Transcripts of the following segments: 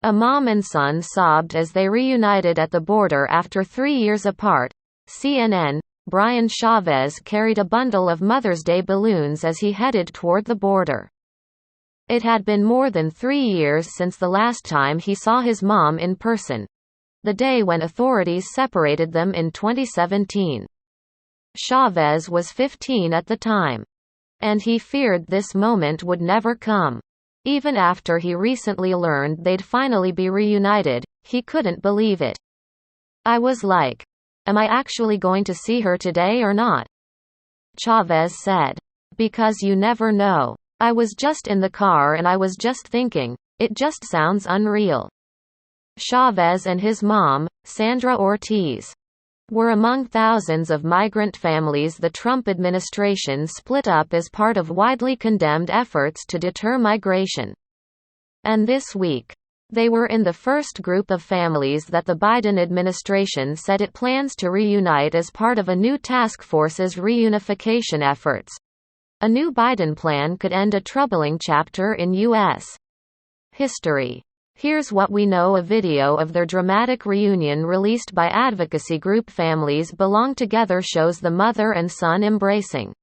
A mom and son sobbed as they reunited at the border after 3 years apart. CNN. Brian Chávez carried a bundle of Mother's Day balloons as he headed toward the border. It had been more than 3 years since the last time he saw his mom in person. The day when authorities separated them in 2017. Chávez was 15 at the time. And he feared this moment would never come. Even after he recently learned they'd finally be reunited, he couldn't believe it. "I was like, am I actually going to see her today or not?" Chávez said. "Because you never know. I was just in the car and I was just thinking, it just sounds unreal." Chávez and his mom, Sandra Ortiz, were among thousands of migrant families the Trump administration split up as part of widely condemned efforts to deter migration. And this week, they were in the first group of families that the Biden administration said it plans to reunite as part of a new task force's reunification efforts. A new Biden plan could end a troubling chapter in U.S. history. Here's what we know. A video of their dramatic reunion released by advocacy group Families Belong Together shows the mother and son embracing,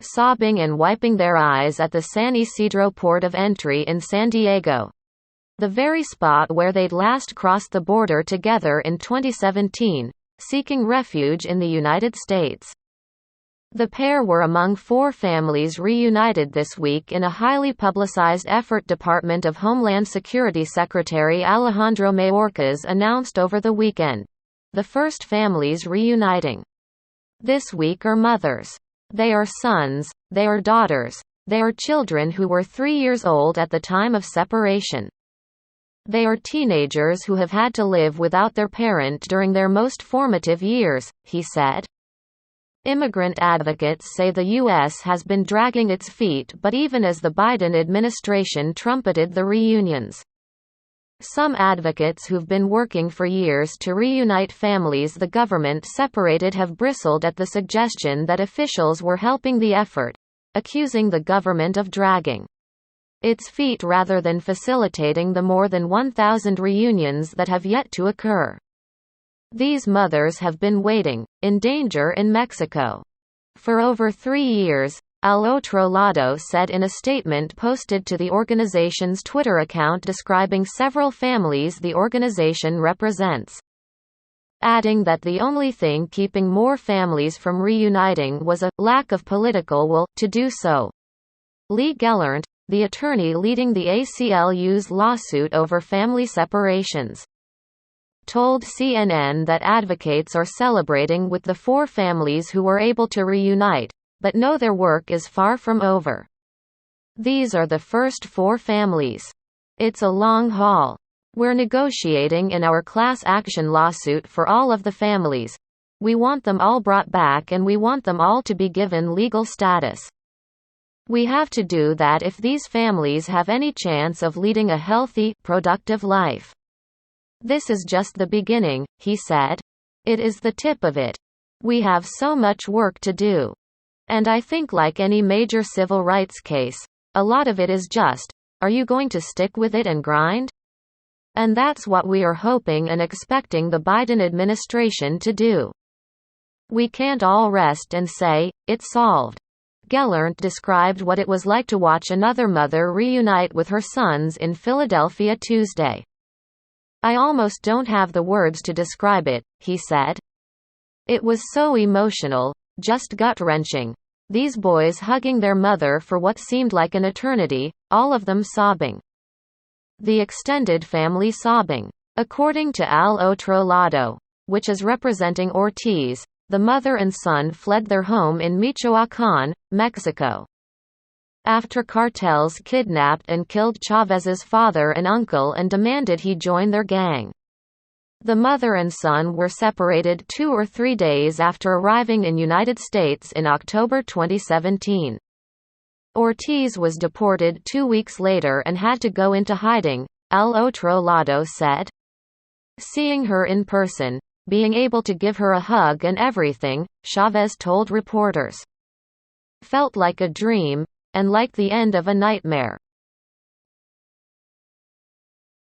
sobbing and wiping their eyes at the San Isidro port of entry in San Diego, the very spot where they'd last crossed the border together in 2017, seeking refuge in the United States. The pair were among 4 families reunited this week in a highly publicized effort. Department of Homeland Security Secretary Alejandro Mayorkas announced over the weekend. The first families reuniting this week are mothers. They are sons, they are daughters, they are children who were 3 years old at the time of separation. They are teenagers who have had to live without their parent during their most formative years, he said. Immigrant advocates say the U.S. has been dragging its feet, but even as the Biden administration trumpeted the reunions, some advocates who've been working for years to reunite families the government separated have bristled at the suggestion that officials were helping the effort, accusing the government of dragging its feet rather than facilitating the more than 1,000 reunions that have yet to occur. These mothers have been waiting, in danger in Mexico, for over 3 years, Al Otro Lado said in a statement posted to the organization's Twitter account describing several families the organization represents, adding that the only thing keeping more families from reuniting was a lack of political will to do so. Lee Gellert, the attorney leading the ACLU's lawsuit over family separations, told CNN that advocates are celebrating with the 4 families who were able to reunite, but know their work is far from over. "These are the first 4 families. It's a long haul. We're negotiating in our class action lawsuit for all of the families. We want them all brought back and we want them all to be given legal status. We have to do that if these families have any chance of leading a healthy, productive life. This is just the beginning," he said. "It is the tip of it. We have so much work to do. And I think like any major civil rights case, a lot of it is just, are you going to stick with it and grind? And that's what we are hoping and expecting the Biden administration to do. We can't all rest and say, it's solved." Gellert described what it was like to watch another mother reunite with her sons in Philadelphia Tuesday. "I almost don't have the words to describe it," he said. "It was so emotional, just gut-wrenching. These boys hugging their mother for what seemed like an eternity, all of them sobbing. The extended family sobbing." According to Al Otro Lado, which is representing Ortiz, the mother and son fled their home in Michoacán, Mexico, after cartels kidnapped and killed Chávez's father and uncle and demanded he join their gang. The mother and son were separated 2 or 3 days after arriving in United States in October 2017. Ortiz was deported 2 weeks later and had to go into hiding, Al Otro Lado said. "Seeing her in person, being able to give her a hug and everything," Chávez told reporters, "felt like a dream, and like the end of a nightmare."